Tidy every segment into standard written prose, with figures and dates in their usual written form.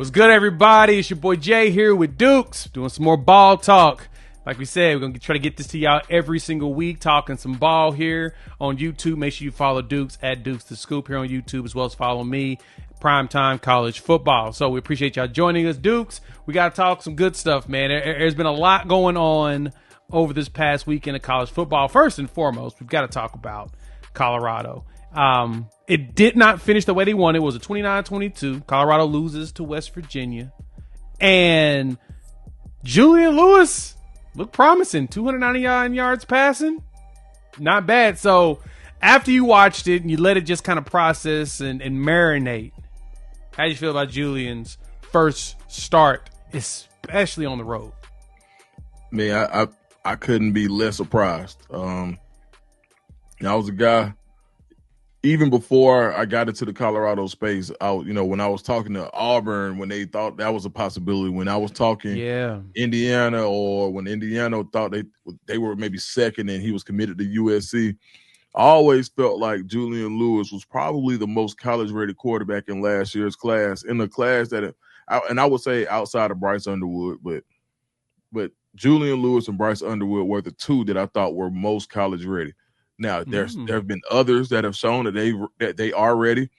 What's good, everybody? It's your boy Jay here with Dukes, doing some more ball talk. Like we said, we're going to try to get this to y'all every single week, talking some ball here on YouTube. Make sure you follow Dukes at DukesTheScoop here on YouTube, as well as follow me, Primetime College Football. So we appreciate y'all joining us, Dukes. We got to talk some good stuff, man. There's been a lot going on over this past weekend of college football. First and foremost, we've got to talk about Colorado. It did not finish the way they wanted. It was a 29-22. Colorado loses to West Virginia. And Julian Lewis looked promising. 299 yards passing. Not bad. So after you watched it and you let it just kind of process and marinate, how do you feel about Julian's first start, especially on the road? Man, I couldn't be less surprised. I was a guy, even before I got into the Colorado space, when I was talking to Auburn, when they thought that was a possibility, when I was talking Indiana, or when Indiana thought they were maybe second and he was committed to USC, I always felt like Julian Lewis was probably the most college-rated quarterback in last year's class, in the class I would say outside of Bryce Underwood, but Julian Lewis and Bryce Underwood were the two that I thought were most college-ready. Now, there have been others that have shown that they are ready,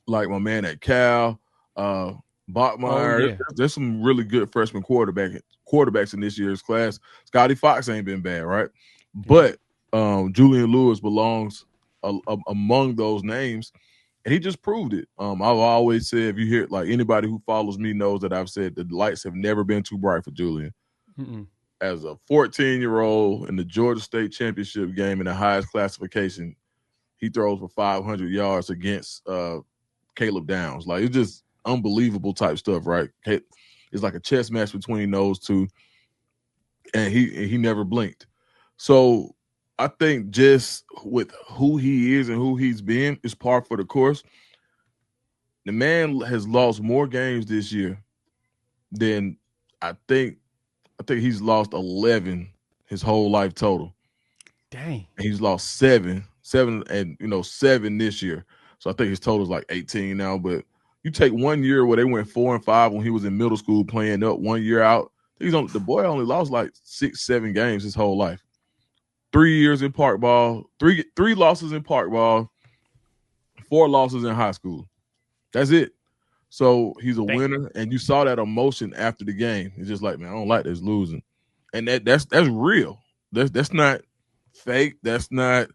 like my man at Cal, Bachmeyer. Oh, yeah. There's some really good freshman quarterbacks in this year's class. Scotty Fox ain't been bad, right? But Julian Lewis belongs among those names, and he just proved it. I've always said, if you hear, like, anybody who follows me knows that I've said the lights have never been too bright for Julian. Mm-mm. As a 14-year-old in the Georgia State championship game in the highest classification, he throws for 500 yards against Caleb Downs. Like, it's just unbelievable type stuff, right? It's like a chess match between those two, and he never blinked. So I think just with who he is and who he's been is par for the course. The man has lost more games this year than I think he's lost 11 his whole life total. Dang. And he's lost seven this year. So I think his total is like 18 now. But you take 1 year where they went 4-5 when he was in middle school playing up, 1 year out. The boy only lost like 6-7 games his whole life. 3 years in park ball, three losses in park ball, 4 losses in high school. That's it. So he's a winner, and you saw that emotion after the game. It's just like, man, I don't like this losing, and that's real. That's not fake. That's not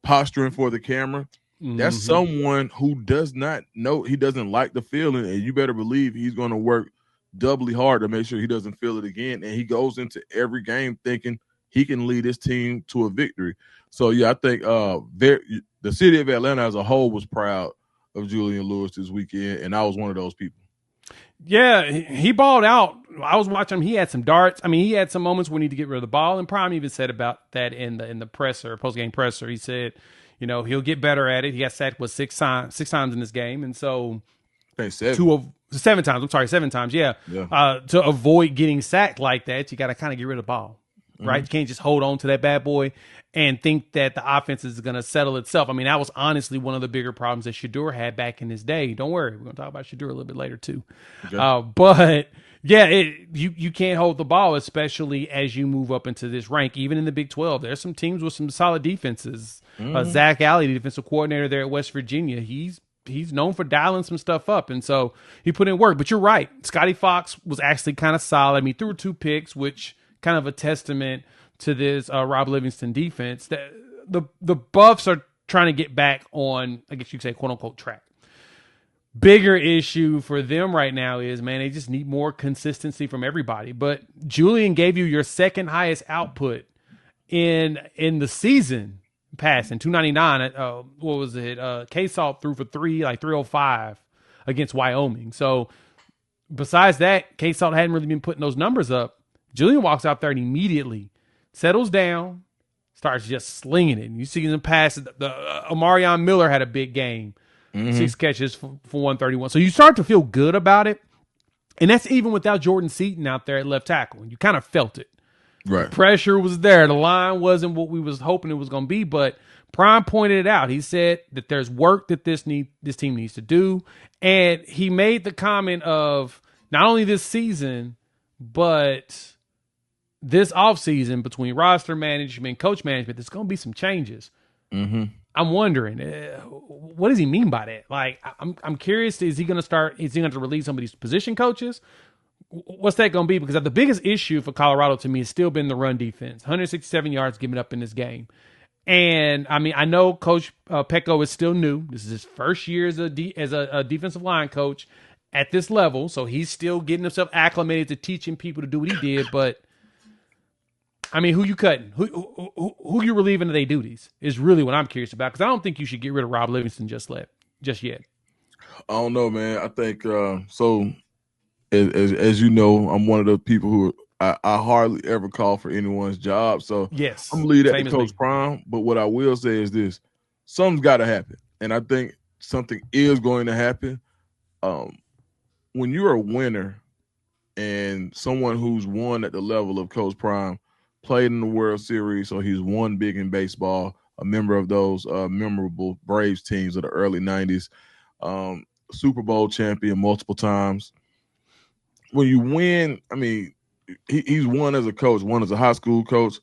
posturing for the camera. Mm-hmm. That's someone who does not know, he doesn't like the feeling, and you better believe he's going to work doubly hard to make sure he doesn't feel it again. And he goes into every game thinking he can lead his team to a victory. So yeah, I think the city of Atlanta as a whole was proud of Julian Lewis this weekend, and I was one of those people. Yeah, he balled out. I was watching him. He had some darts. I mean, he had some moments where he needed to get rid of the ball, and Prime even said about that in the post-game presser. He said, he'll get better at it. He got sacked six times in this game, and so seven times. I'm sorry, 7 times. Yeah. To avoid getting sacked like that, you got to kind of get rid of the ball, right? You can't just hold on to that bad boy and think that the offense is going to settle itself. I mean, that was honestly one of the bigger problems that Shadur had back in his day. Don't worry, we're going to talk about Shadur a little bit later too. Okay. But yeah, you can't hold the ball, especially as you move up into this rank. Even in the Big 12, there's some teams with some solid defenses. Zach Alley, the defensive coordinator there at West Virginia, he's known for dialing some stuff up, and so he put in work. But you're right, Scotty Fox was actually kind of solid. I mean, he threw 2 picks, which kind of a testament to this Rob Livingston defense. That the Buffs are trying to get back on, I guess you could say, quote unquote, track. Bigger issue for them right now is, man, they just need more consistency from everybody. But Julian gave you your second highest output in the season passing, 299. What was it? K-Salt threw for 305 against Wyoming. So besides that, K-Salt hadn't really been putting those numbers up. Julian walks out there and immediately settles down, starts just slinging it. And you see him pass. Omarion Miller had a big game. 6 catches for 131. So you start to feel good about it. And that's even without Jordan Seaton out there at left tackle. You kind of felt it. Right. The pressure was there. The line wasn't what we was hoping it was going to be, but Prime pointed it out. He said that there's work that this team needs to do. And he made the comment of not only this season, but this offseason between roster management, coach management, there's going to be some changes. Mm-hmm. I'm wondering, what does he mean by that? Like, I'm curious, is he going to release some of these position coaches? What's that going to be? Because the biggest issue for Colorado to me has still been the run defense. 167 yards given up in this game. And, I mean, I know Coach Pecco is still new. This is his first year as a defensive line coach at this level. So he's still getting himself acclimated to teaching people to do what he did. But, I mean, who you cutting? Who you relieving of their duties is really what I'm curious about. Because I don't think you should get rid of Rob Livingston just yet. I don't know, man. I think so. As you know, I'm one of the people who I hardly ever call for anyone's job. So yes, I'm lead at the Coach Prime. But what I will say is this: something's got to happen, and I think something is going to happen. When you're a winner and someone who's won at the level of Coach Prime, played in the World Series, so he's won big in baseball, a member of those memorable Braves teams of the early 90s, Super Bowl champion multiple times. When you win, I mean, he's won as a coach, won as a high school coach.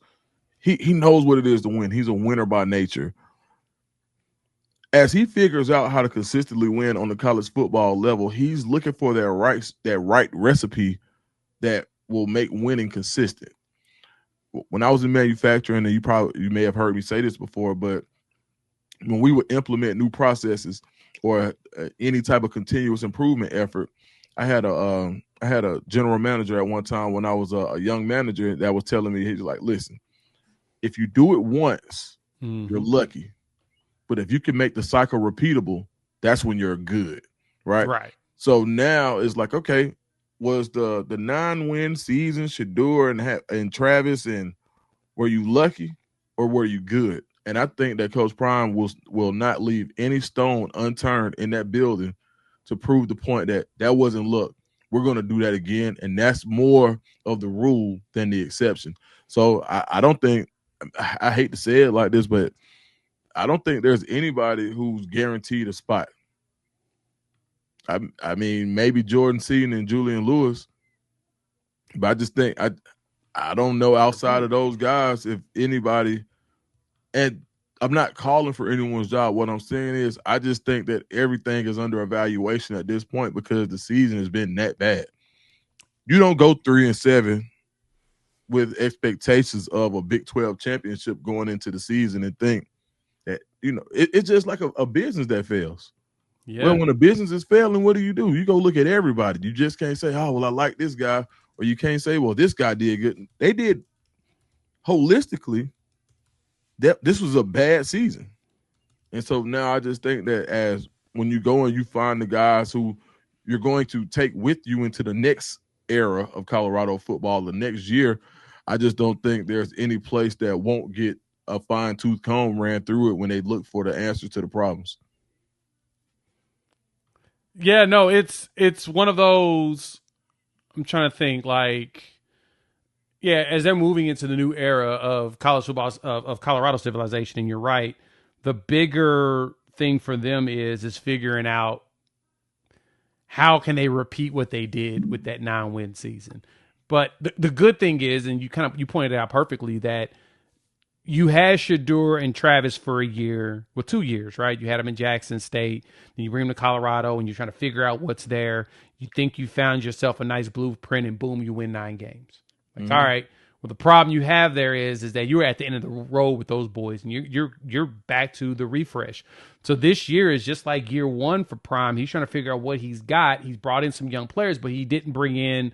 He knows what it is to win. He's a winner by nature. As he figures out how to consistently win on the college football level, he's looking for that right recipe that will make winning consistent. When I was in manufacturing, and you may have heard me say this before, but when we would implement new processes or any type of continuous improvement effort, I had a general manager at one time when I was a young manager that was telling me, he's like, listen, if you do it once, you're lucky. But if you can make the cycle repeatable, that's when you're good, right? Right. So now it's like, okay, was the 9-win season, Shadur and Travis, and were you lucky or were you good? And I think that Coach Prime will not leave any stone unturned in that building to prove the point that wasn't luck. We're going to do that again, and that's more of the rule than the exception. So I don't think – I hate to say it like this, but I don't think there's anybody who's guaranteed a spot. I mean, maybe Jordan Seaton and Julian Lewis, but I just think I don't know outside of those guys if anybody – and I'm not calling for anyone's job. What I'm saying is I just think that everything is under evaluation at this point because the season has been that bad. You don't go 3-7 with expectations of a Big 12 championship going into the season and think that, it's just like a business that fails. Yeah. Well, when a business is failing, what do? You go look at everybody. You just can't say, oh, well, I like this guy. Or you can't say, well, this guy did good. They did holistically. This was a bad season. And so now I just think that as when you go and you find the guys who you're going to take with you into the next era of Colorado football, the next year, I just don't think there's any place that won't get a fine-tooth comb ran through it when they look for the answer to the problems. Yeah, no, it's one of those. I'm trying to think like, yeah, as they're moving into the new era of college football, of Colorado civilization, and you're right, the bigger thing for them is figuring out how can they repeat what they did with that 9-win season. But the good thing is, and you pointed it out perfectly, that you had Shadur and Travis for a year, 2 years, right? You had them in Jackson State, then you bring them to Colorado, and you're trying to figure out what's there. You think you found yourself a nice blueprint, and boom, you win 9 games. Like, all right. Well, the problem you have there is that you're at the end of the road with those boys, and you're back to the refresh. So this year is just like year one for Prime. He's trying to figure out what he's got. He's brought in some young players, but he didn't bring in.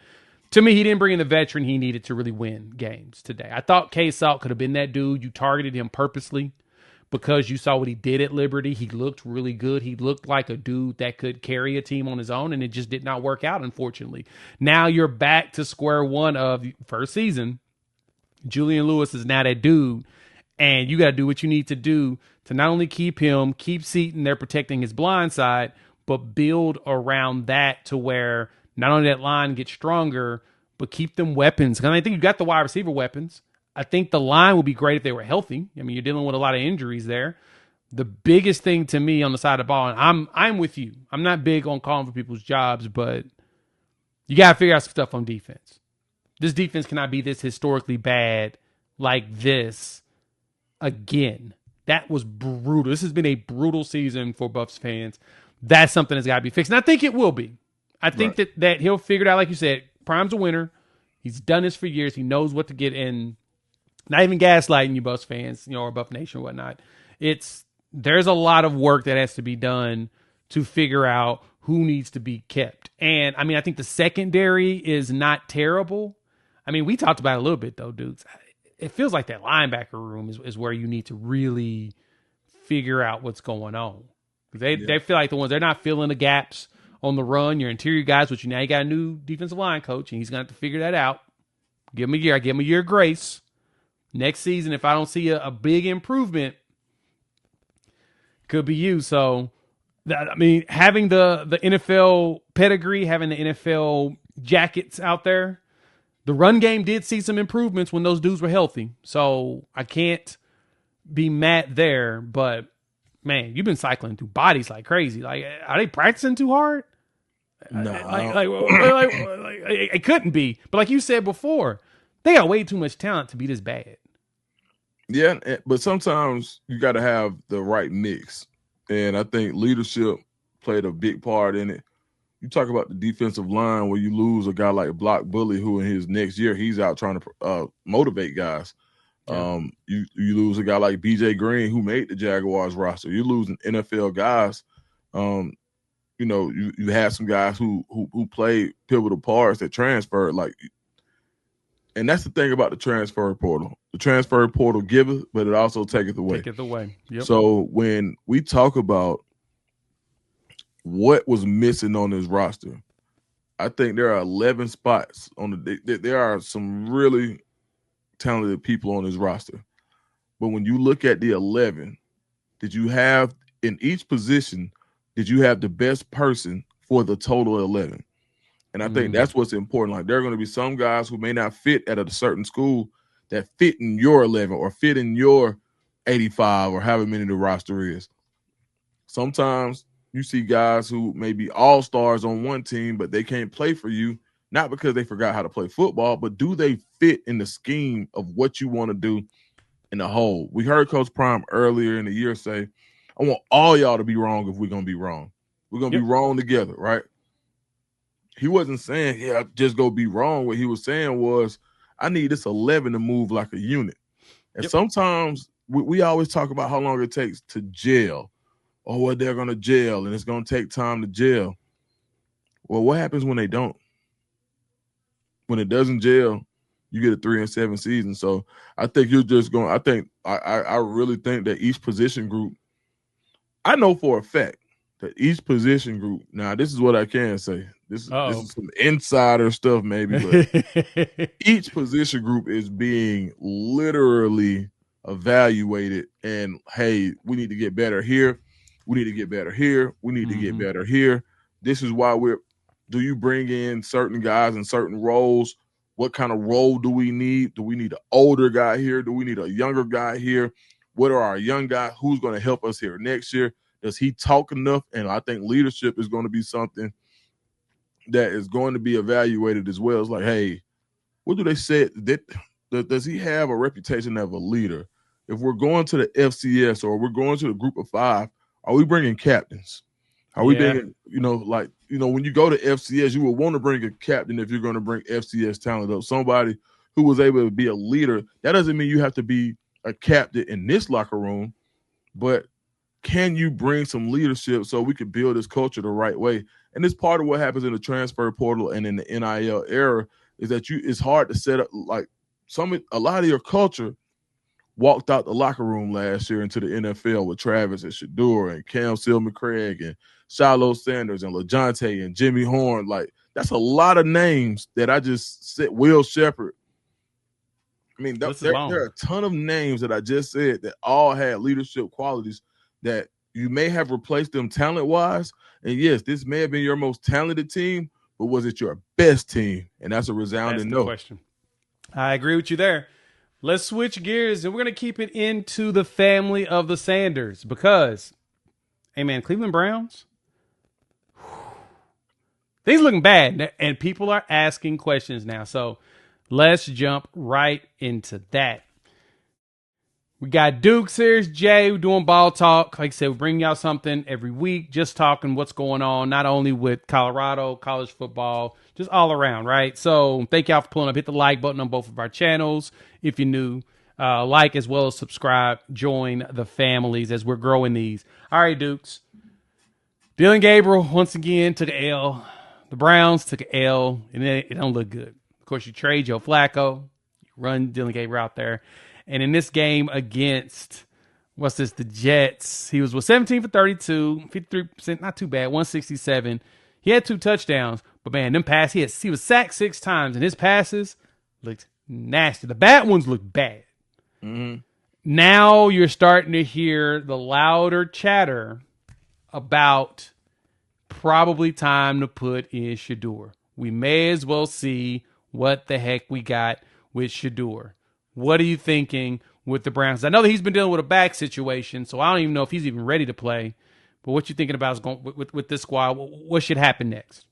To me, he didn't bring in the veteran he needed to really win games today. I thought K-Salt could have been that dude. You targeted him purposely because you saw what he did at Liberty. He looked really good. He looked like a dude that could carry a team on his own, and it just did not work out, unfortunately. Now you're back to square one of first season. Julian Lewis is now that dude, and you got to do what you need to do to not only keep Seaton there protecting his blind side, but build around that to where not only that line gets stronger, but keep them weapons. Because I think you got the wide receiver weapons. I think the line would be great if they were healthy. I mean, you're dealing with a lot of injuries there. The biggest thing to me on the side of the ball, and I'm with you. I'm not big on calling for people's jobs, but you got to figure out some stuff on defense. This defense cannot be this historically bad like this again. That was brutal. This has been a brutal season for Buffs fans. That's something that's got to be fixed. And I think it will be. I think that he'll figure it out. Like you said, Prime's a winner. He's done this for years. He knows what to get in. Not even gaslighting you Buffs fans, or Buff Nation or whatnot. There's a lot of work that has to be done to figure out who needs to be kept. And, I mean, I think the secondary is not terrible. I mean, we talked about it a little bit, though, dudes. It feels like that linebacker room is where you need to really figure out what's going on. They feel like the ones, they're not filling the gaps on the run. Your interior guys, which now you got a new defensive line coach, and he's going to have to figure that out. Give him a year. I give him a year of grace. Next season, if I don't see a big improvement, could be you. So, I mean, having the NFL pedigree, having the NFL jackets out there, the run game did see some improvements when those dudes were healthy. So I can't be mad there. But, man, you've been cycling through bodies like crazy. Like, are they practicing too hard? No. It couldn't be. But like you said before, they got way too much talent to be this bad. Yeah, but sometimes you got to have the right mix. And I think leadership played a big part in it. You talk about the defensive line where you lose a guy like Block Bully, who in his next year, he's out trying to motivate guys. Yeah. You lose a guy like BJ Green, who made the Jaguars roster. You're losing NFL guys. You had some guys who played pivotal parts that transferred. And that's the thing about the transfer portal. The transfer portal giveth, but it also taketh away. Taketh away. Yep. So when we talk about what was missing on this roster, I think there are 11 spots there are some really talented people on this roster. But when you look at the 11, did you have in each position, did you have the best person for the total 11? And I think that's what's important. Like, there are going to be some guys who may not fit at a certain school that fit in your 11 or fit in your 85 or however many the roster is. Sometimes you see guys who may be all-stars on one team, but they can't play for you, not because they forgot how to play football, but do they fit in the scheme of what you want to do in the whole? We heard Coach Prime earlier in the year say, I want all y'all to be wrong if we're going to be wrong. We're going to be wrong together, right? He wasn't saying, just go be wrong. What he was saying was, I need this 11 to move like a unit. And sometimes we always talk about how long it takes to gel, or what they're going to gel, and it's going to take time to gel. Well, what happens when they don't? When it doesn't gel, you get a 3-7 season. So I think you're just going. I really think that each position group. I know for a fact that each position group. Now, this is what I can say. This is some insider stuff, maybe, but each position group is being literally evaluated. And hey, we need to get better here. We need to get better here. We need to get better here. This is why do you bring in certain guys in certain roles? What kind of role do we need? Do we need an older guy here? Do we need a younger guy here? What are our young guys? Who's going to help us here next year? Does he talk enough? And I think leadership is going to be something that is going to be evaluated as well. It's like, hey, what do they say? Does he have a reputation of a leader? If we're going to the FCS or we're going to the group of 5, are we bringing captains? Are we bringing, when you go to FCS, you will want to bring a captain if you're going to bring FCS talent up. Somebody who was able to be a leader. That doesn't mean you have to be a captain in this locker room, but can you bring some leadership so we can build this culture the right way? And it's part of what happens in the transfer portal and in the NIL era is that it's hard to set up a lot of your culture walked out the locker room last year into the NFL with Travis and Shadur and Cam Sealman-Craig and Shadur Sanders and LaJonte and Jimmy Horn. Like, that's a lot of names that I just said. Will Shepherd. I mean, there are a ton of names that I just said that all had leadership qualities that you may have replaced them talent-wise. And, yes, this may have been your most talented team, but was it your best team? And that's a resounding no. Question. I agree with you there. Let's switch gears, and we're going to keep it into the family of the Sanders because, hey, man, Cleveland Browns, things looking bad, and people are asking questions now. So let's jump right into that. We got Dukes here, Jay, we're doing ball talk. Like I said, we bring y'all something every week, just talking what's going on, not only with Colorado, college football, just all around, right? So thank y'all for pulling up. Hit the like button on both of our channels if you're new. Like as well as subscribe. Join the families as we're growing these. All right, Dukes. Dylan Gabriel, once again, took an L. The Browns took an L, and it don't look good. Of course, you trade Joe Flacco. You run Dylan Gabriel out there. And in this game against, the Jets, he was 17 for 32, 53%, not too bad, 167. He had 2 touchdowns, but man, them passes, he was sacked 6 times, and his passes looked nasty. The bad ones looked bad. Mm-hmm. Now you're starting to hear the louder chatter about probably time to put in Shadur. We may as well see what the heck we got with Shadur. What are you thinking with the Browns? I know that he's been dealing with a back situation, so I don't even know if he's even ready to play. But what you thinking about is going with this squad? What should happen next?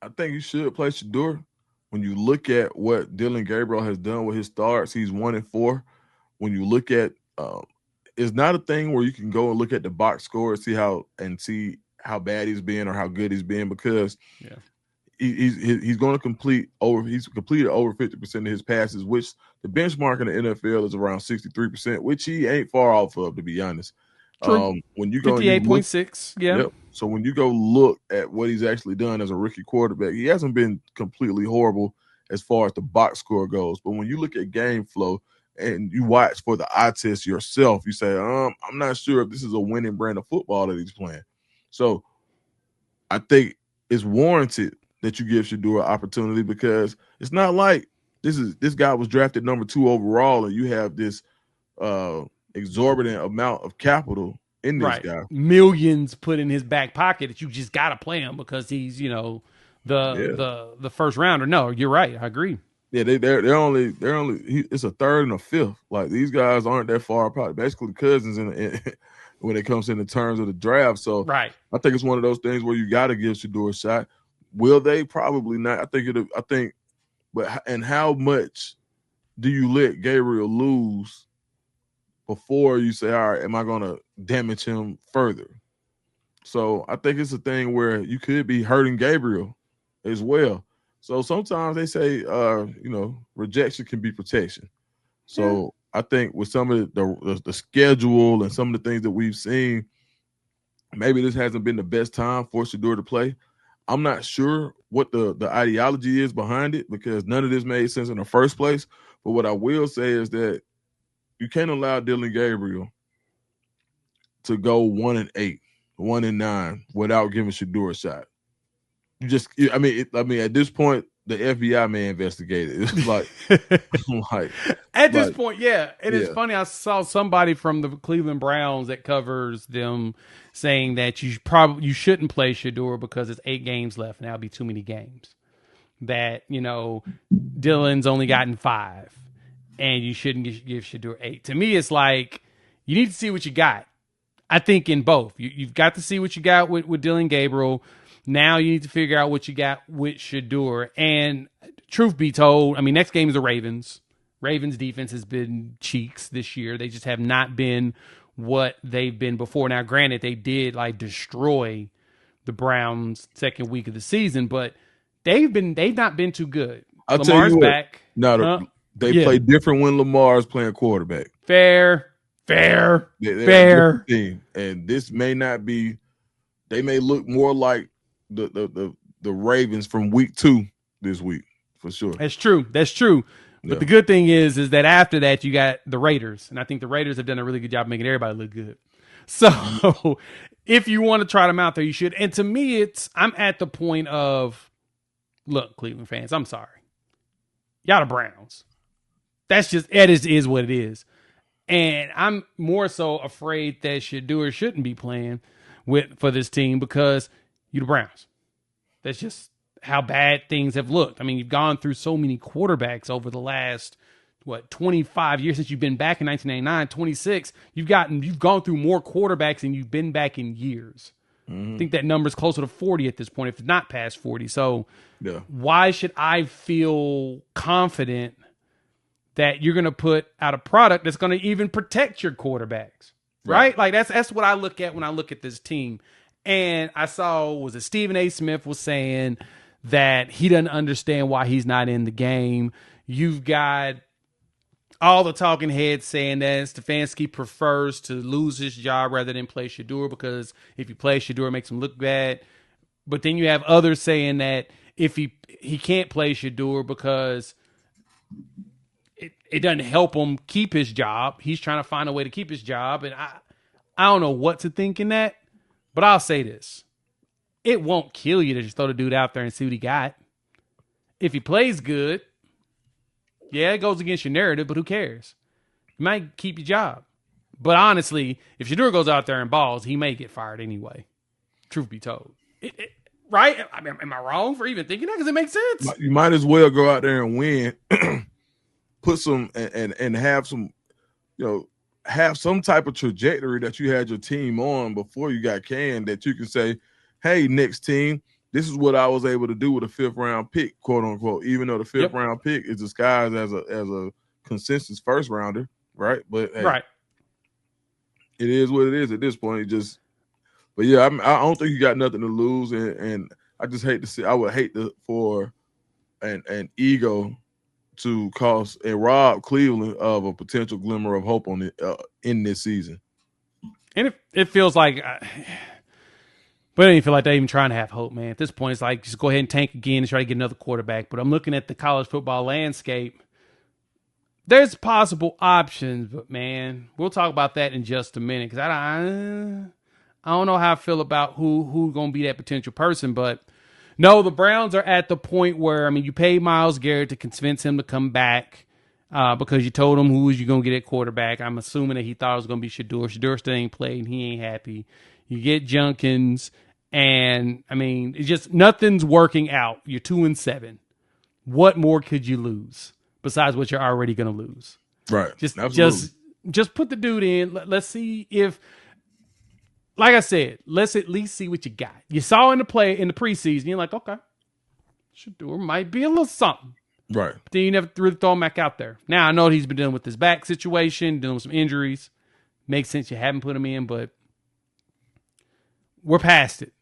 I think you should play Shadur. When you look at what Dylan Gabriel has done with his starts, he's 1-4. When you look at, it's not a thing where you can go and look at the box score and see how bad he's been or how good he's been, because he's going to complete over. He's completed over 50% of his passes, which the benchmark in the NFL is around 63%, which he ain't far off of, to be honest. True. When you go 58.6, yeah. Yep. So when you go look at what he's actually done as a rookie quarterback, he hasn't been completely horrible as far as the box score goes. But when you look at game flow and you watch for the eye test yourself, you say, I'm not sure if this is a winning brand of football that he's playing. So I think it's warranted that you give Shadur an opportunity, because it's not like this guy was drafted number 2 overall and you have this exorbitant amount of capital in this guy. Millions put in his back pocket that you just got to play him because he's, the first rounder. No, you're right. I agree. Yeah, they're only it's a third and a fifth. Like, these guys aren't that far apart. Basically cousins when it comes in the terms of the draft. So right. I think it's one of those things where you got to give Shadur a shot. Will they? Probably not. And how much do you let Gabriel lose before you say, all right, am I going to damage him further? So I think it's a thing where you could be hurting Gabriel as well. So sometimes they say, rejection can be protection. So I think with some of the schedule and some of the things that we've seen, maybe this hasn't been the best time for Shadur to play. I'm not sure what the ideology is behind it, because none of this made sense in the first place. But what I will say is that you can't allow Dylan Gabriel to go 1-8, 1-9 without giving Shadur a shot. At this point, the FBI may investigate it. It's like, at this point, yeah. And it's funny. I saw somebody from the Cleveland Browns that covers them saying that you shouldn't play Shadur because it's 8 games left, and that'll be too many games. That Dylan's only gotten 5, and you shouldn't give Shadur 8. To me, it's like you need to see what you got. I think in both, you've got to see what you got with Dylan Gabriel. Now you need to figure out what you got with Shadur. And truth be told, next game is the Ravens. Ravens defense has been cheeks this year. They just have not been what they've been before. Now, granted, they did destroy the Browns second week of the season, but they've not been too good. Lamar's back. They play different when Lamar's playing quarterback. Fair. They're team. And this may not be. They may look more like the Ravens from week 2 this week, for sure. That's true. But the good thing is that after that you got the Raiders, and I think the Raiders have done a really good job making everybody look good. So if you want to try them out there, you should. And to me, I'm at the point of, look, Cleveland fans, I'm sorry, y'all the Browns. That is what it is. And I'm more so afraid that Shadur shouldn't be playing for this team because you the Browns. That's just how bad things have looked. You've gone through so many quarterbacks over the last 25 years since you've been back in 1999, 26. You've gone through more quarterbacks than you've been back in years. I think that number's closer to 40 at this point, if not past 40. So why should I feel confident that you're going to put out a product that's going to even protect your quarterbacks? Right? Like that's what I look at when I look at this team. And I saw, was it Stephen A. Smith was saying that he doesn't understand why he's not in the game. You've got all the talking heads saying that Stefanski prefers to lose his job rather than play Shadur, because if you play Shadur, it makes him look bad. But then you have others saying that if he can't play Shadur because it doesn't help him keep his job. He's trying to find a way to keep his job. And I don't know what to think in that. But I'll say this. It won't kill you to just throw the dude out there and see what he got. If he plays good, yeah, it goes against your narrative, but who cares? You might keep your job. But honestly, if Shadur goes out there and balls, he may get fired anyway. Truth be told. Right? I mean, am I wrong for even thinking that? Because it makes sense. You might as well go out there and win. Put some and have some, have some type of trajectory that you had your team on before you got canned, that you can say, hey, next team, this is what I was able to do with a 5th round pick, quote unquote, even though the 5th round pick is disguised as a consensus first rounder, right? But hey, it is what it is at this point. But yeah, I don't think you got nothing to lose, and I just hate to see. I would hate for an ego to cost and rob Cleveland of a potential glimmer of hope on it in this season. And it feels like, but I don't even feel like they're even trying to have hope, man. At this point, it's like, just go ahead and tank again and try to get another quarterback. But I'm looking at the college football landscape. There's possible options, but man, we'll talk about that in just a minute, because I don't know how I feel about who's going to be that potential person. But no, the Browns are at the point where, I mean, you paid Myles Garrett to convince him to come back because you told him who was you going to get at quarterback. I'm assuming that he thought it was going to be Shadur. Shadur still ain't played, and he ain't happy. You get Jenkins, and, I mean, it's just nothing's working out. You're 2-7. What more could you lose besides what you're already going to lose? Right. Just put the dude in. Let's see if, like I said, let's at least see what you got. You saw in the preseason, you're like, okay, Shadur might be a little something. Right. But then you never really throw him back out there. Now, I know he's been dealing with his back situation, dealing with some injuries. Makes sense you haven't put him in, but we're past it.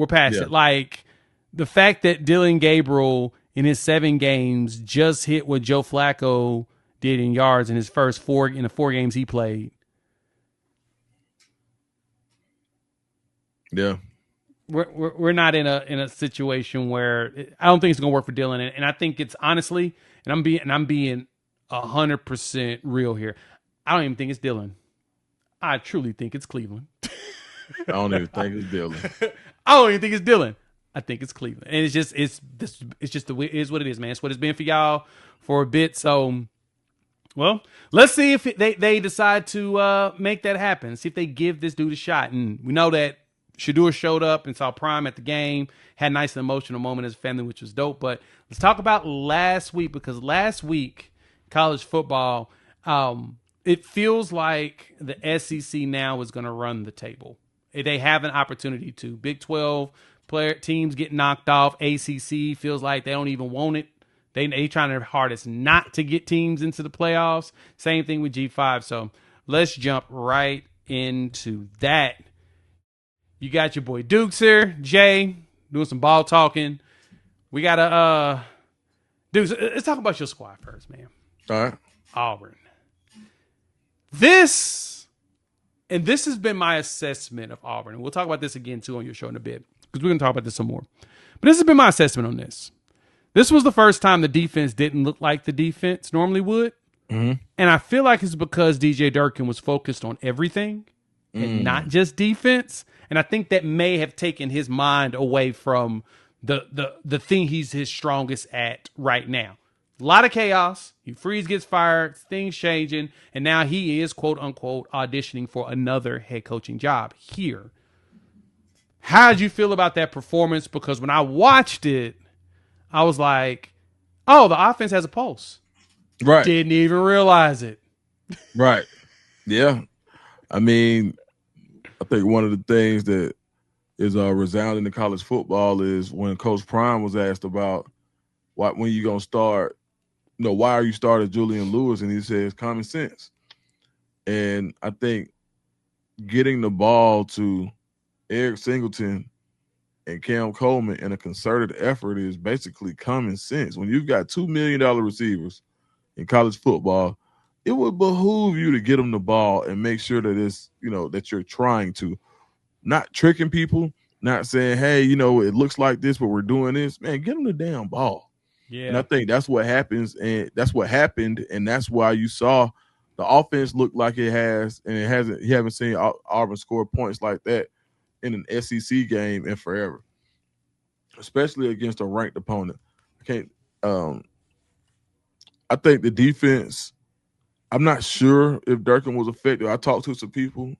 It. Like, the fact that Dylan Gabriel in his 7 games just hit what Joe Flacco did in yards in his first 4 games he played. Yeah, we're not in a situation where I don't think it's gonna work for Dylan, and I think it's honestly, and I'm being 100% real here. I don't even think it's Dylan. I truly think it's Cleveland. I don't even think it's Dylan. I don't even think it's Dylan. I think it's Cleveland, and it's just the way it is what it is, man. It's what it's been for y'all for a bit. So, well, let's see if they decide to make that happen. See if they give this dude a shot, and we know that Shadur showed up and saw Prime at the game, had a nice emotional moment as a family, which was dope. But let's talk about last week, because last week, college football, it feels like the SEC now is going to run the table. They have an opportunity to. Big 12 teams get knocked off. ACC feels like they don't even want it. They trying their hardest not to get teams into the playoffs. Same thing with G5. So let's jump right into that. You got your boy Dukes here, Jay, doing some ball talking. We got to, Dukes, let's talk about your squad first, man. All right. Auburn. This has been my assessment of Auburn. And we'll talk about this again, too, on your show in a bit, because we're going to talk about this some more. But this has been my assessment on this. This was the first time the defense didn't look like the defense normally would. Mm-hmm. And I feel like it's because DJ Durkin was focused on everything and not just defense. And I think that may have taken his mind away from the thing he's his strongest at right now. A lot of chaos. Freeze gets fired, things changing, and now he is, quote unquote, auditioning for another head coaching job here. How did you feel about that performance? Because when I watched it, I was like, oh, the offense has a pulse. Right. Didn't even realize it. Right. Yeah. I mean, I think one of the things that is resounding in college football is when Coach Prime was asked about when you gonna start, why are you starting Julian Lewis? And he says common sense. And I think getting the ball to Eric Singleton and Cam Coleman in a concerted effort is basically common sense. When you've got $2 million receivers in college football, it would behoove you to get them the ball and make sure that it's, that you're trying to, not tricking people, not saying, hey, it looks like this, but we're doing this. Man, get them the damn ball. Yeah. And I think that's what happens, and that's what happened, and that's why you saw the offense look like it has, and it hasn't. You haven't seen Auburn score points like that in an SEC game in forever, especially against a ranked opponent. I think the defense. I'm not sure if Durkin was effective. I talked to some people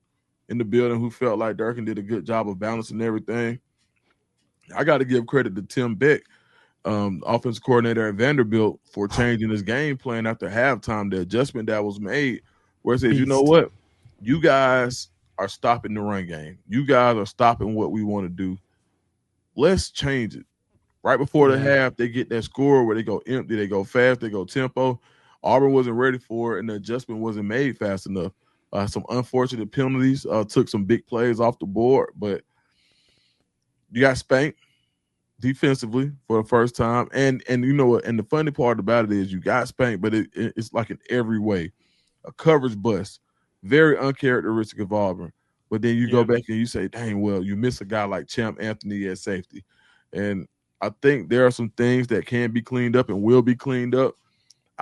in the building who felt like Durkin did a good job of balancing everything. I got to give credit to Tim Beck, offensive coordinator at Vanderbilt, for changing his game plan after halftime. The adjustment that was made, where it says, you know what, you guys are stopping the run game. You guys are stopping what we want to do. Let's change it. Right before the half, they get that score where they go empty, they go fast, they go tempo. Auburn wasn't ready for it, and the adjustment wasn't made fast enough. Some unfortunate penalties took some big plays off the board, but you got spanked defensively for the first time. And you know what? And the funny part about it is you got spanked, but it's like in every way. A coverage bust, very uncharacteristic of Auburn. But then you go back and you say, dang, well, you miss a guy like Champ Anthony at safety. And I think there are some things that can be cleaned up and will be cleaned up.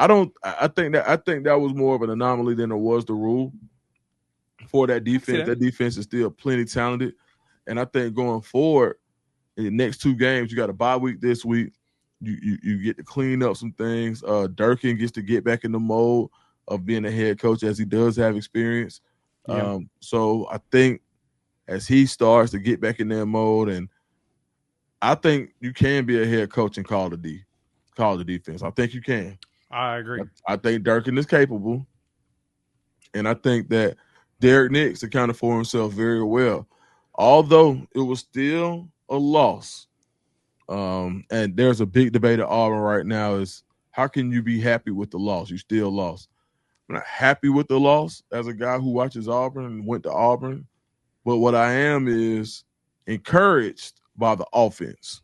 I think that was more of an anomaly than it was the rule for that defense. That defense is still plenty talented. And I think going forward in the next two games, you got a bye week this week. You get to clean up some things. Durkin gets to get back in the mode of being a head coach, as he does have experience. Yeah. So I think as he starts to get back in that mode, and I think you can be a head coach and call the defense. I think you can. I agree. I think Durkin is capable, and I think that Derrick Nix accounted for himself very well, although it was still a loss. And there's a big debate at Auburn right now is how can you be happy with the loss? You still lost. I'm not happy with the loss as a guy who watches Auburn and went to Auburn, but what I am is encouraged by the offense.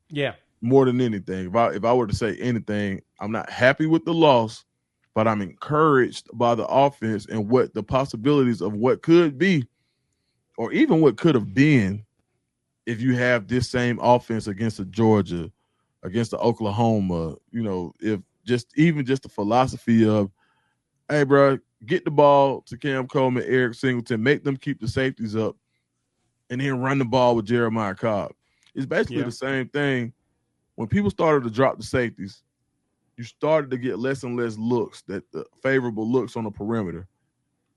Yeah. More than anything. If I were to say anything, I'm not happy with the loss, but I'm encouraged by the offense and what the possibilities of what could be, or even what could have been, if you have this same offense against the Georgia, against the Oklahoma. If just the philosophy of, hey, bro, get the ball to Cam Coleman, Eric Singleton, make them keep the safeties up, and then run the ball with Jeremiah Cobb. It's basically the same thing. When people started to drop the safeties, you started to get less and less looks, the favorable looks on the perimeter.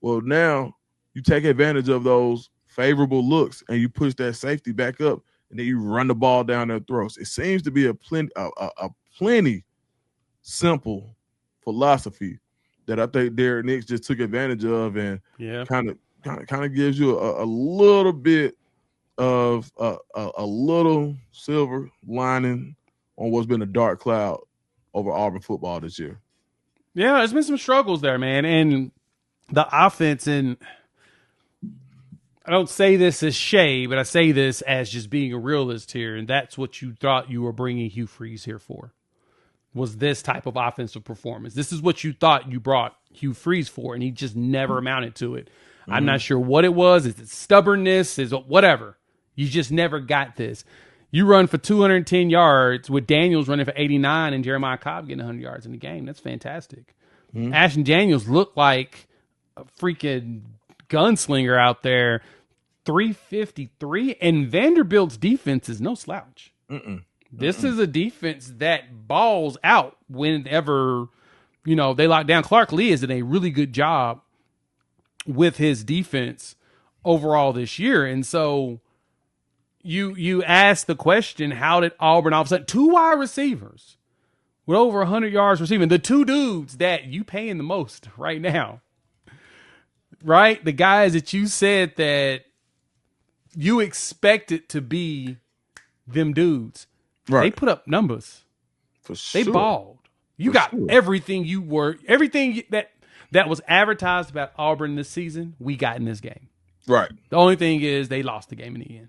Well, now you take advantage of those favorable looks and you push that safety back up, and then you run the ball down their throats. It seems to be a plenty simple philosophy that I think Derrick Nix just took advantage of, and kind of gives you a little bit of a little silver lining on what's been a dark cloud over Auburn football this year. Yeah, there's been some struggles there, man. And the offense, and I don't say this as shade, but I say this as just being a realist here, and that's what you thought you were bringing Hugh Freeze here for, was this type of offensive performance. This is what you thought you brought Hugh Freeze for, and he just never amounted to it. Mm-hmm. I'm not sure what it was. Is it stubbornness? Is it whatever? You just never got this. You run for 210 yards with Daniels running for 89 and Jeremiah Cobb getting 100 yards in the game. That's fantastic. Mm-hmm. Ashton Daniels looked like a freaking gunslinger out there. 353, and Vanderbilt's defense is no slouch. This is a defense that balls out whenever, they lock down. Clark Lee has done a really good job with his defense overall this year. And so you ask the question, how did Auburn all of a sudden, two wide receivers with over 100 yards receiving. The two dudes that you paying the most right now, right? The guys that you said that you expected to be them dudes. Right. They put up numbers. For sure. They balled. You got everything that was advertised about Auburn this season, we got in this game. Right. The only thing is they lost the game in the end.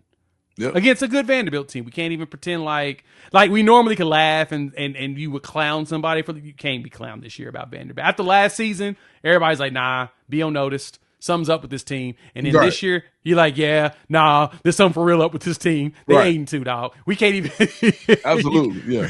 Yep. Against a good Vanderbilt team. We can't even pretend like we normally could laugh and you would clown somebody you can't be clowned this year about Vanderbilt. After last season, everybody's like, nah, be unnoticed. Something's up with this team. And then this year, you're like, yeah, nah, there's something for real up with this team. They 8-2, dog. We can't even absolutely, yeah.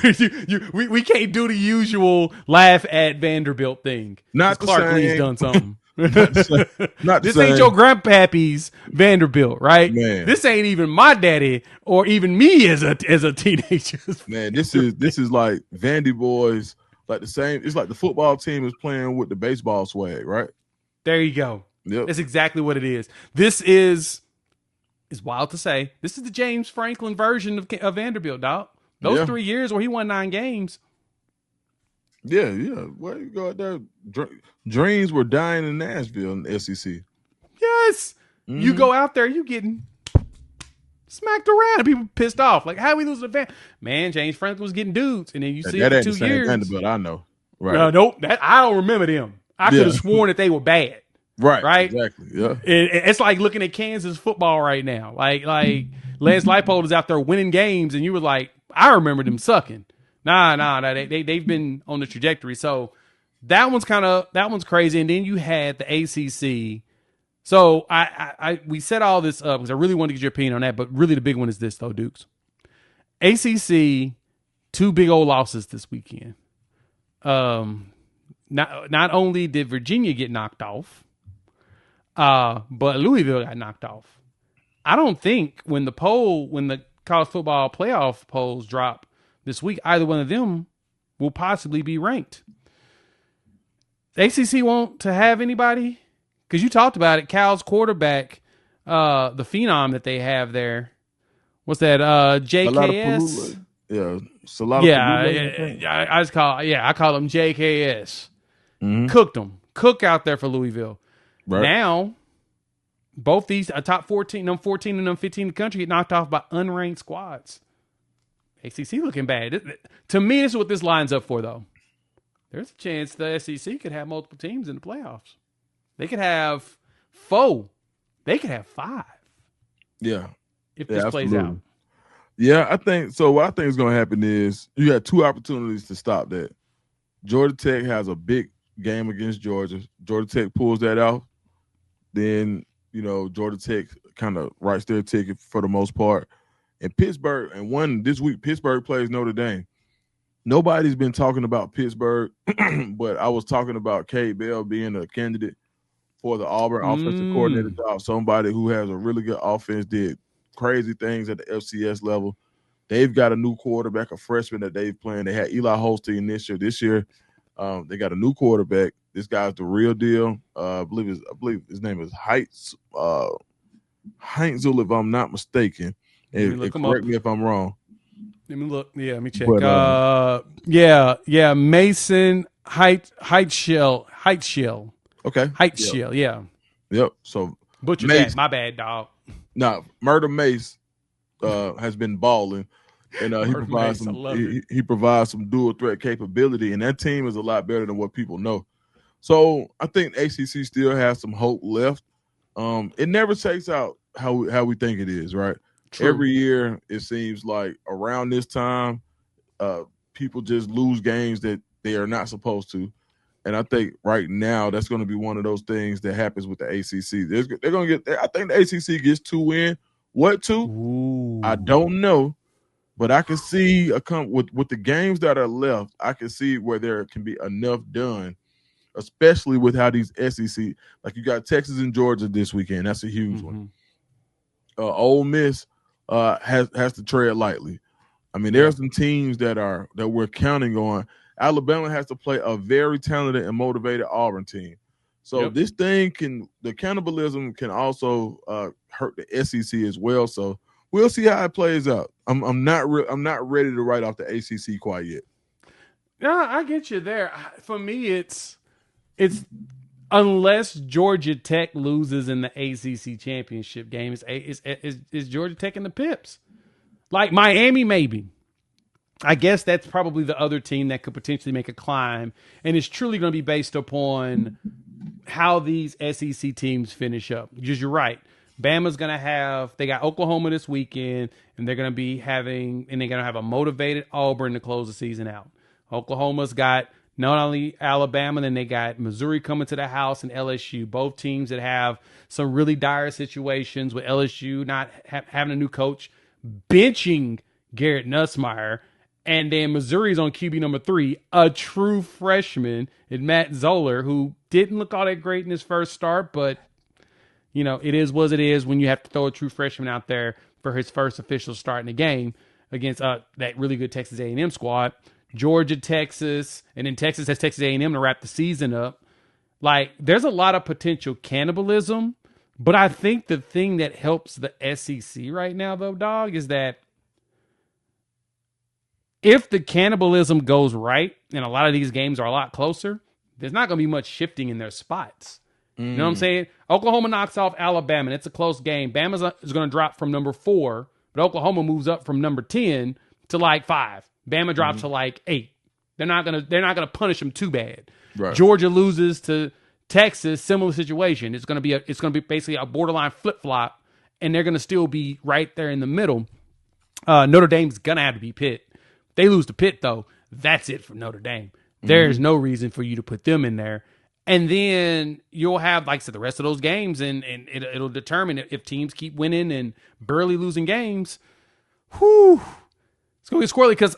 We can't do the usual laugh at Vanderbilt thing. Not the Clark same. Lee's done something. Not this ain't your grandpappy's Vanderbilt, right? Man. This ain't even my daddy or even me as a teenager. Man, this is like Vandy boys, like the same. It's like the football team is playing with the baseball swag, right? There you go. Yep. That's exactly what it is. This is wild to say. This is the James Franklin version of Vanderbilt, dog. Those 3 years where he won 9 games. Yeah. Where you go out there? Dreams were dying in Nashville in the SEC. Yes. Mm-hmm. You go out there, you getting smacked around and people pissed off. Like, how we lose the Vanderbilt? Man, James Franklin was getting dudes. And then you see that it for ain't 2 years. Vanderbilt, I know. Right. Nope. I don't remember them. I could have sworn that they were bad. Right. Exactly. Yeah. It's like looking at Kansas football right now. Like Lance Leipold is out there winning games, and you were like, I remember them sucking. Nah. They've been on the trajectory. So that one's crazy. And then you had the ACC. So we set all this up because I really wanted to get your opinion on that. But really, the big one is this though, Dukes. ACC, 2 big old losses this weekend. Not only did Virginia get knocked off. But Louisville got knocked off. I don't think when the college football playoff polls drop this week, either one of them will possibly be ranked. The ACC won't to have anybody because you talked about it. Cal's quarterback, the phenom that they have there. What's that? JKS. I call him JKS. Mm-hmm. Cooked them. Cook out there for Louisville. Right. Now, both these top 14, them 14 and them 15 in the country get knocked off by unranked squads. ACC looking bad. To me, this is what this lines up for, though. There's a chance the SEC could have multiple teams in the playoffs. They could have 4. They could have 5. Yeah. If this plays out. Yeah, I think so. What I think is going to happen is you had 2 opportunities to stop that. Georgia Tech has a big game against Georgia. Georgia Tech pulls that out. Then, Georgia Tech kind of writes their ticket for the most part. And Pittsburgh, this week, Pittsburgh plays Notre Dame. Nobody's been talking about Pittsburgh, but I was talking about Cade Bell being a candidate for the Auburn offensive coordinator job. Somebody who has a really good offense, did crazy things at the FCS level. They've got a new quarterback, a freshman that they've played. They had Eli Holstein this year. This year, they got a new quarterback. This guy's the real deal. I believe his name is Heinzel, if I'm not mistaken. And correct me if I'm wrong. Let me look. Yeah, let me check. Mason Heitschel. Okay. Heitschel, yeah. Yep. So butcher that. My bad, dog. No, Murder Mace has been balling. And he provides some dual threat capability, and that team is a lot better than what people know. So I think ACC still has some hope left. It never takes out how we think it is, right? True. Every year it seems like around this time, people just lose games that they are not supposed to. And I think right now that's going to be one of those things that happens with the ACC. They're going to get. I think the ACC gets 2 in. What 2? Ooh. I don't know. But I can see with the games that are left, I can see where there can be enough done, especially with how these SEC, like you got Texas and Georgia this weekend. That's a huge one. Ole Miss has to tread lightly. I mean, there are some teams that we're counting on. Alabama has to play a very talented and motivated Auburn team. So this thing the cannibalism can also hurt the SEC as well. So we'll see how it plays out. I'm not ready to write off the ACC quite yet. Yeah, I get you there. For me, it's unless Georgia Tech loses in the ACC championship game, is Georgia Tech in the Pips. Like Miami, maybe. I guess that's probably the other team that could potentially make a climb, and it's truly going to be based upon how these SEC teams finish up. Because you're right. Bama's going to they got Oklahoma this weekend, and they're going to have a motivated Auburn to close the season out. Oklahoma's got not only Alabama, then they got Missouri coming to the house and LSU, both teams that have some really dire situations with LSU not having a new coach, benching Garrett Nussmeier. And then Missouri's on QB number 3, a true freshman in Matt Zoller, who didn't look all that great in his first start, but, it is what it is when you have to throw a true freshman out there for his first official start in the game against that really good Texas A&M squad. Georgia, Texas, and then Texas has Texas A&M to wrap the season up. Like, there's a lot of potential cannibalism, but I think the thing that helps the SEC right now, though, dog, is that if the cannibalism goes right, and a lot of these games are a lot closer, there's not going to be much shifting in their spots. You know what I'm saying? Oklahoma knocks off Alabama, and it's a close game. Bama is going to drop from number 4, but Oklahoma moves up from number 10 to like 5. Bama drops to like 8. They're not gonna punish them too bad. Right. Georgia loses to Texas, similar situation. It's gonna be basically a borderline flip flop, and they're gonna still be right there in the middle. Notre Dame's gonna have to be Pitt. They lose to Pitt though. That's it for Notre Dame. There's no reason for you to put them in there. And then you'll have, like I said, the rest of those games, and it'll determine if teams keep winning and barely losing games. Whew. It's going to get squirrely because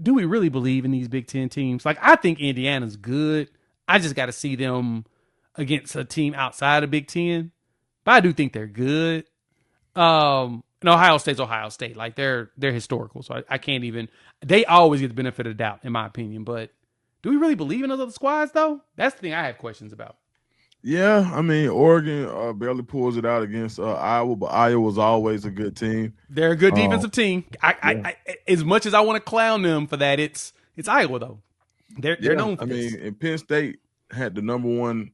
do we really believe in these Big Ten teams? Like, I think Indiana's good. I just got to see them against a team outside of Big Ten. But I do think they're good. And Ohio State's Ohio State. Like, they're historical. So I can't even, they always get the benefit of the doubt, in my opinion. But do we really believe in those other squads, though? That's the thing I have questions about. Yeah, I mean, Oregon barely pulls it out against Iowa, but Iowa's always a good team. They're a good defensive team. I as much as I want to clown them for that, it's Iowa though. They're known for this. And Penn State had the number 1.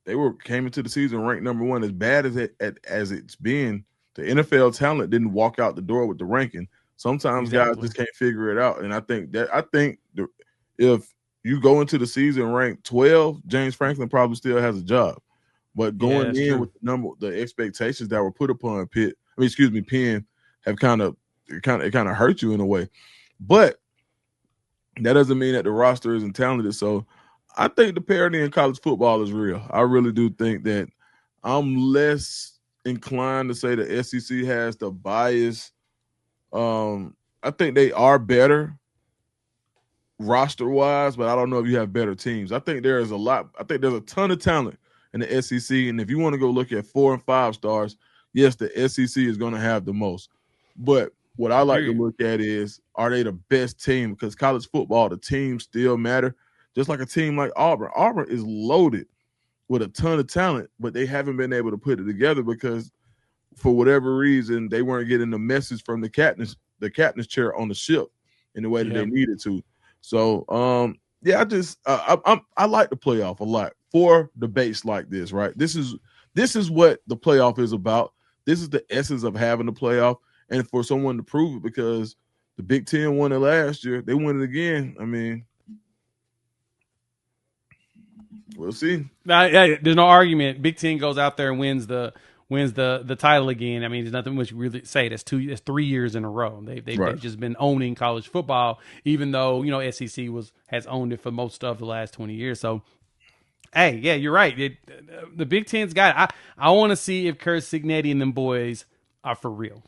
They came into the season ranked number 1. As bad as it's been, the NFL talent didn't walk out the door with the ranking. Sometimes guys just can't figure it out, and I think if you go into the season ranked 12, James Franklin probably still has a job. But going in with the expectations that were put upon Penn have kind of hurt you in a way. But that doesn't mean that the roster isn't talented. So I think the parity in college football is real. I really do think that. I'm less inclined to say the SEC has the bias. I think they are better roster-wise, but I don't know if you have better teams. I think there's a ton of talent in the SEC, and if you want to go look at 4 and 5 stars, yes, the SEC is going to have the most. But what I like to look at is, are they the best team? Because college football, the teams still matter. Just like a team like Auburn. Auburn is loaded with a ton of talent, but they haven't been able to put it together because for whatever reason, they weren't getting the message from the captain's chair on the ship in the way that they needed to. So, I like the playoff a lot for debates like this, right? This is what the playoff is about. This is the essence of having the playoff, and for someone to prove it, because the Big Ten won it last year, they win it again. I mean, we'll see. There's no argument. Big Ten goes out there and wins the title again. I mean, there's nothing much you really say. That's 3 years in a row. They've just been owning college football, even though SEC has owned it for most of the last 20 years. So, hey, yeah, you're right. The Big Ten's got it. I want to see if Kurt Signetti and them boys are for real.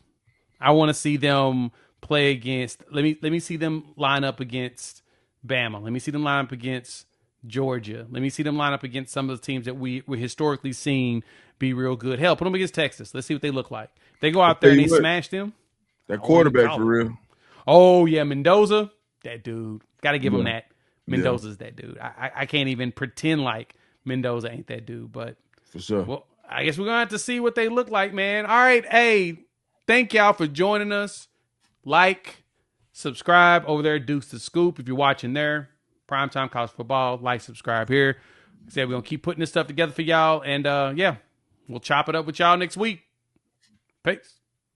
I want to see them play against. Let me see them line up against Bama. Let me see them line up against Georgia. Let me see them line up against some of the teams that we historically seen be real good. Hell, put them against Texas. Let's see what they look like. They go out there and they smash them. That quarterback for real. Oh, yeah, Mendoza. That dude. Got to give him that. Mendoza's that dude. I can't even pretend like Mendoza ain't that dude, but for sure. Well, I guess we're going to have to see what they look like, man. All right, hey, thank y'all for joining us. Like, Subscribe over there, Dukes the Scoop. If you're watching there, primetime college football, like, subscribe here. Like I said, we're going to keep putting this stuff together for y'all. And, we'll chop it up with y'all next week. Peace.